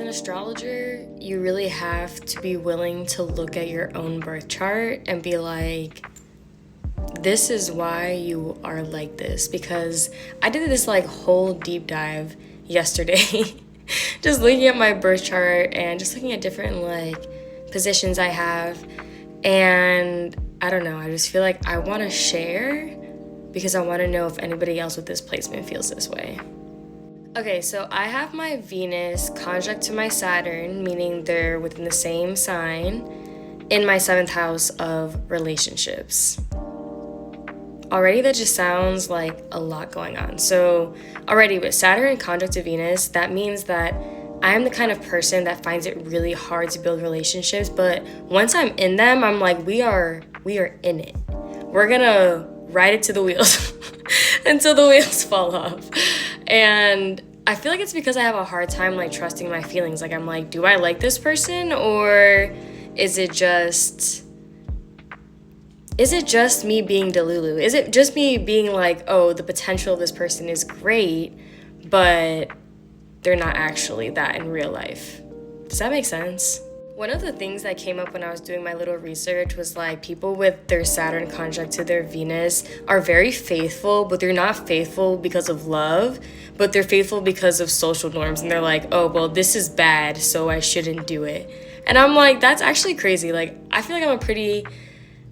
an astrologer, you really have to be willing to look at your own birth chart and be like, this is why you are like this. Because I did this like whole deep dive yesterday, just looking at my birth chart and just looking at different like positions I have. And I don't know, I just feel like I want to share because I want to know if anybody else with this placement feels this way. Okay, so I have my Venus conjunct to my Saturn, meaning they're within the same sign, in my 7th house of relationships. Already that just sounds like a lot going on. So already with Saturn conjunct to Venus, that means that I am the kind of person that finds it really hard to build relationships, but once I'm in them, I'm like, we are in it. We're gonna ride it to the wheels until the wheels fall off. And I feel like it's because I have a hard time like trusting my feelings. Like I'm like, do I like this person, or is it just me being delulu? Is it just me being like, oh, the potential of this person is great, but they're not actually that in real life? Does that make sense? One of the things that came up when I was doing my little research was like people with their Saturn conjunct to their Venus are very faithful, but they're not faithful because of love, but they're faithful because of social norms. And they're like, oh, well, this is bad, so I shouldn't do it. And I'm like, that's actually crazy. Like, I feel like I'm a pretty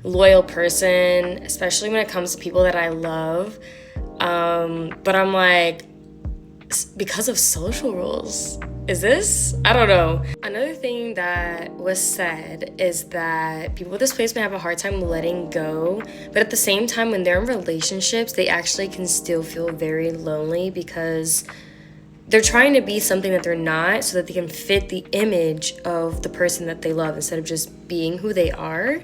loyal person, especially when it comes to people that I love. But I'm like, because of social rules. Is this? I don't know. Another thing that was said is that people with this placement have a hard time letting go, but at the same time, when they're in relationships, they actually can still feel very lonely because they're trying to be something that they're not so that they can fit the image of the person that they love instead of just being who they are.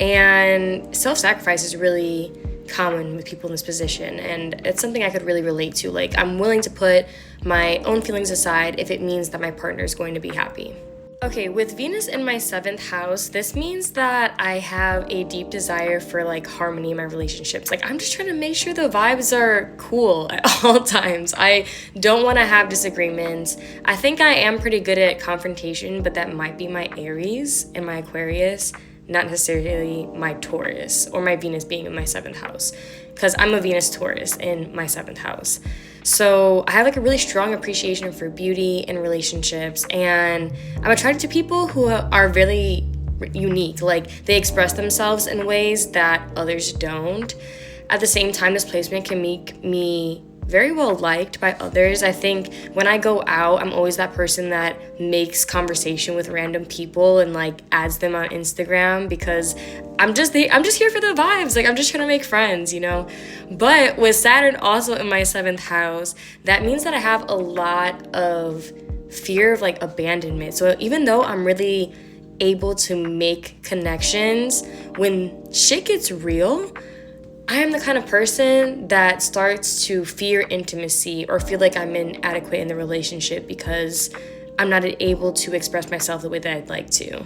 And self-sacrifice is really common with people in this position, and it's something I could really relate to. Like, I'm willing to put my own feelings aside if it means that my partner is going to be happy. Okay, with Venus in my 7th house, this means that I have a deep desire for like harmony in my relationships. Like, I'm just trying to make sure the vibes are cool at all times. I don't want to have disagreements. I think I am pretty good at confrontation, but that might be my Aries and my Aquarius, not necessarily my Taurus or my Venus being in my 7th house, because I'm a Venus Taurus in my 7th house. So I have like a really strong appreciation for beauty and relationships, and I'm attracted to people who are really unique. Like, they express themselves in ways that others don't. At the same time, this placement can make me very well liked by others. I think when I go out, I'm always that person that makes conversation with random people and like adds them on Instagram because I'm just here for the vibes. Like, I'm just trying to make friends, you know? But with Saturn also in my 7th house, that means that I have a lot of fear of like abandonment. So even though I'm really able to make connections, when shit gets real, I am the kind of person that starts to fear intimacy or feel like I'm inadequate in the relationship because I'm not able to express myself the way that I'd like to.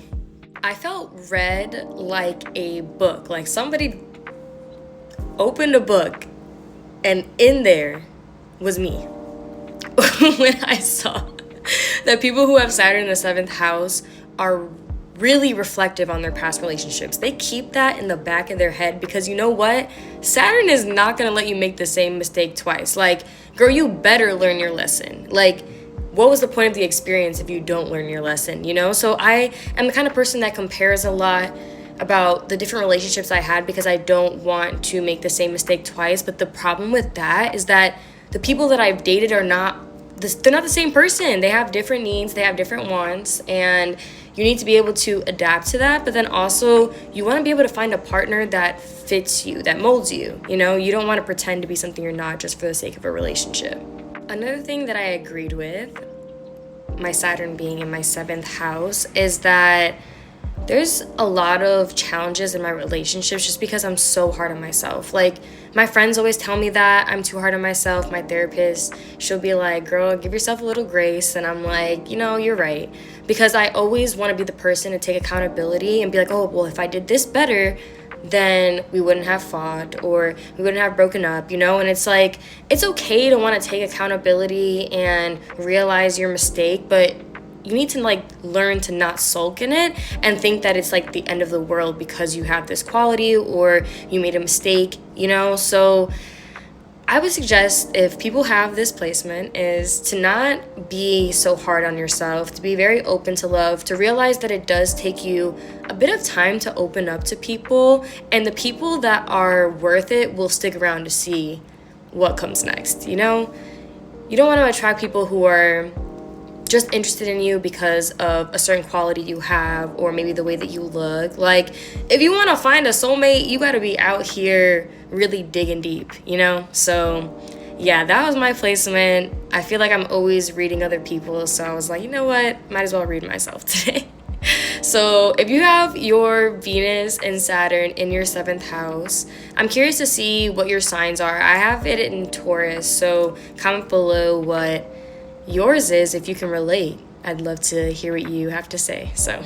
I felt read like a book, like somebody opened a book and in there was me. When I saw that people who have Saturn in the 7th house are really reflective on their past relationships. They keep that in the back of their head because you know what? Saturn is not gonna let you make the same mistake twice. Like, girl, you better learn your lesson. Like, what was the point of the experience if you don't learn your lesson, you know? So I am the kind of person that compares a lot about the different relationships I had because I don't want to make the same mistake twice. But the problem with that is that the people that I've dated are they're not the same person. They have different needs, they have different wants, and you need to be able to adapt to that. But then also, you want to be able to find a partner that fits you, that molds you. You know, you don't want to pretend to be something you're not just for the sake of a relationship. Another thing that I agreed with, my Saturn being in my 7th house, is that there's a lot of challenges in my relationships just because I'm so hard on myself. Like, my friends always tell me that I'm too hard on myself. My therapist, she'll be like, girl, give yourself a little grace. And I'm like, you know, you're right. Because I always want to be the person to take accountability and be like, oh, well, if I did this better, then we wouldn't have fought or we wouldn't have broken up, you know? And it's like, it's okay to want to take accountability and realize your mistake, but you need to like learn to not sulk in it and think that it's like the end of the world because you have this quality or you made a mistake, you know? So I would suggest, if people have this placement, is to not be so hard on yourself, to be very open to love, to realize that it does take you a bit of time to open up to people, and the people that are worth it will stick around to see what comes next, you know? You don't want to attract people who are just interested in you because of a certain quality you have, or maybe the way that you look. Like, if you want to find a soulmate, you got to be out here really digging deep, you know? So yeah, that was my placement. I feel like I'm always reading other people, so I was like, you know what, might as well read myself today. So if you have your Venus and Saturn in your 7th house, I'm curious to see what your signs are. I have it in Taurus, so comment below what yours is if you can relate. I'd love to hear what you have to say. So